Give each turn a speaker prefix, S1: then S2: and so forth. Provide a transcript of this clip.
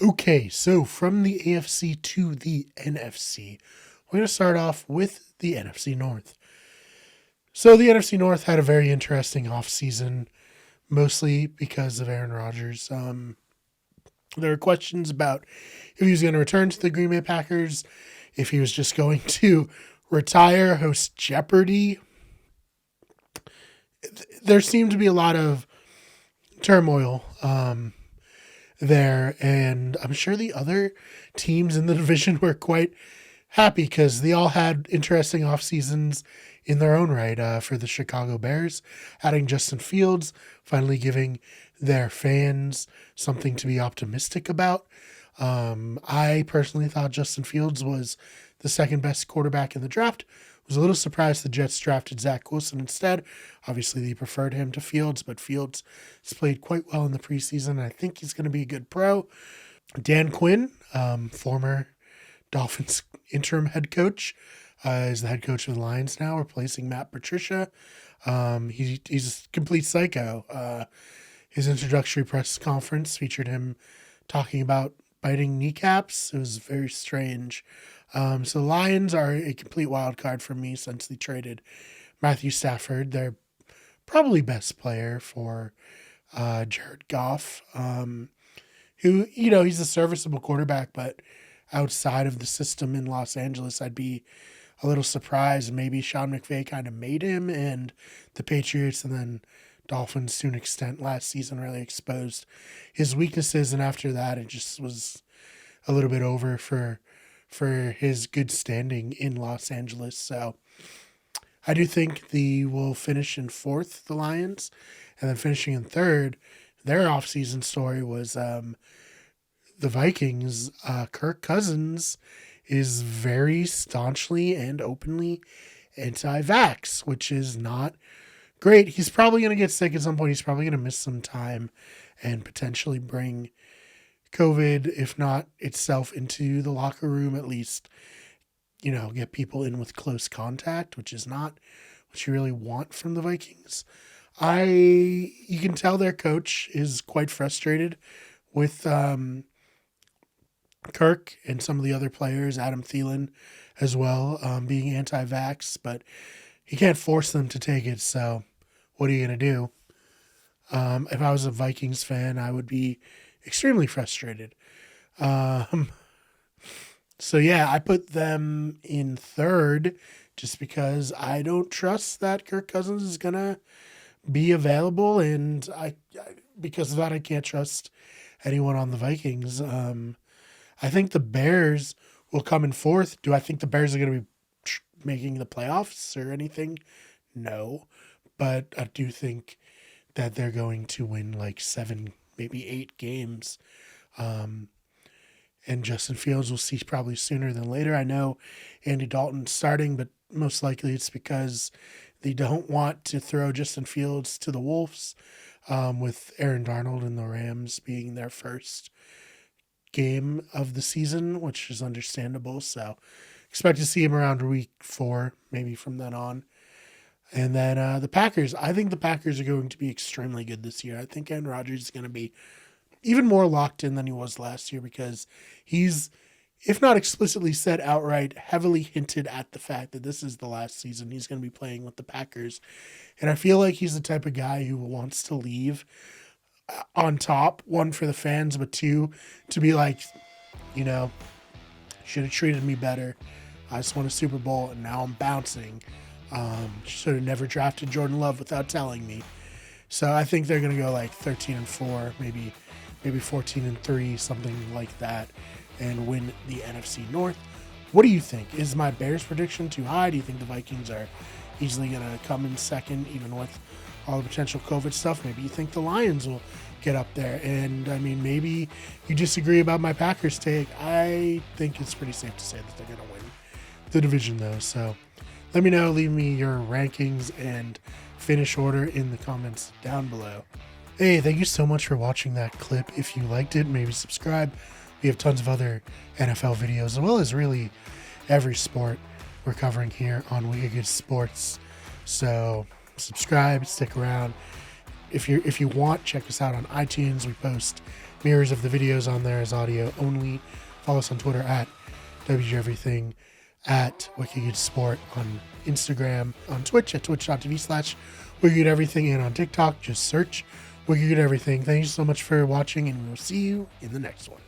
S1: Okay, so from the AFC to the NFC, we're going to start off with the NFC North. So the NFC North had a very interesting offseason, mostly because of Aaron Rodgers. There were questions about if he was going to return to the Green Bay Packers, if he was just going to retire, host Jeopardy. There seemed to be a lot of turmoil there, and I'm sure the other teams in the division were quite happy because they all had interesting off seasons in their own right. For the Chicago Bears, adding Justin Fields, finally giving their fans something to be optimistic about. I personally thought Justin Fields was the second best quarterback in the draft. Was a little surprised the Jets drafted Zach Wilson instead. Obviously, they preferred him to Fields, but Fields has played quite well in the preseason. I think he's going to be a good pro. Dan Quinn, former Dolphins interim head coach, is the head coach of the Lions now, replacing Matt Patricia. He's a complete psycho. His introductory press conference featured him talking about biting kneecaps. It was very strange. So the Lions are a complete wild card for me since they traded Matthew Stafford, their probably best player, for Jared Goff, who, he's a serviceable quarterback, but outside of the system in Los Angeles, I'd be a little surprised. Maybe Sean McVay kind of made him, and the Patriots and then Dolphins to an extent last season really exposed his weaknesses, and after that it just was a little bit over for his good standing in Los Angeles. So I do think they will finish in fourth, the Lions, and then finishing in third. Their offseason story was the Vikings. Kirk Cousins is very staunchly and openly anti-vax, which is not great. He's probably going to get sick at some point. He's probably going to miss some time and potentially bring COVID, if not itself, into the locker room, at least, get people in with close contact, which is not what you really want from the Vikings. You can tell their coach is quite frustrated with Kirk and some of the other players, Adam Thielen as well, being anti-vax, but he can't force them to take it. So what are you going to do? If I was a Vikings fan, I would be extremely frustrated. So yeah, I put them in third just because I don't trust that Kirk Cousins is going to be available. And because of that, I can't trust anyone on the Vikings. I think the Bears will come in fourth. Do I think the Bears are going to be making the playoffs or anything? No. But I do think that they're going to win like 7, maybe 8 games. And Justin Fields will see probably sooner than later. I know Andy Dalton's starting, but most likely it's because they don't want to throw Justin Fields to the Wolves, with Aaron Darnold and the Rams being their first game of the season, which is understandable. So expect to see him around week 4, maybe from then on. And then the Packers. I think the Packers are going to be extremely good this year. I think Aaron Rodgers is going to be even more locked in than he was last year because he's, if not explicitly said outright, heavily hinted at the fact that this is the last season he's going to be playing with the Packers. And I feel like he's the type of guy who wants to leave on top, 1, for the fans, but 2, to be like, should have treated me better. I just won a Super Bowl and now I'm bouncing. Should have never drafted Jordan Love without telling me. So I think they're going to go like 13-4, maybe 14-3, something like that, and win the NFC North. What do you think? Is my Bears prediction too high? Do you think the Vikings are easily going to come in second, even with all the potential COVID stuff? Maybe you think the Lions will get up there. And I mean, maybe you disagree about my Packers take. I think it's pretty safe to say that they're going to win the division though. So let me know, leave me your rankings and finish order in the comments down below. Hey, thank you so much for watching that clip. If you liked it, maybe subscribe. We have tons of other NFL videos, as well as really every sport we're covering here on Wicked Good Sports. So subscribe, stick around. If you want, check us out on iTunes. We post mirrors of the videos on there as audio only. Follow us on Twitter at WGEverything, at WikiGoodSport, on Instagram, on Twitch at twitch.tv/WikiGoodEverything, and on TikTok, just search WikiGoodEverything. Thank you so much for watching, and we'll see you in the next one.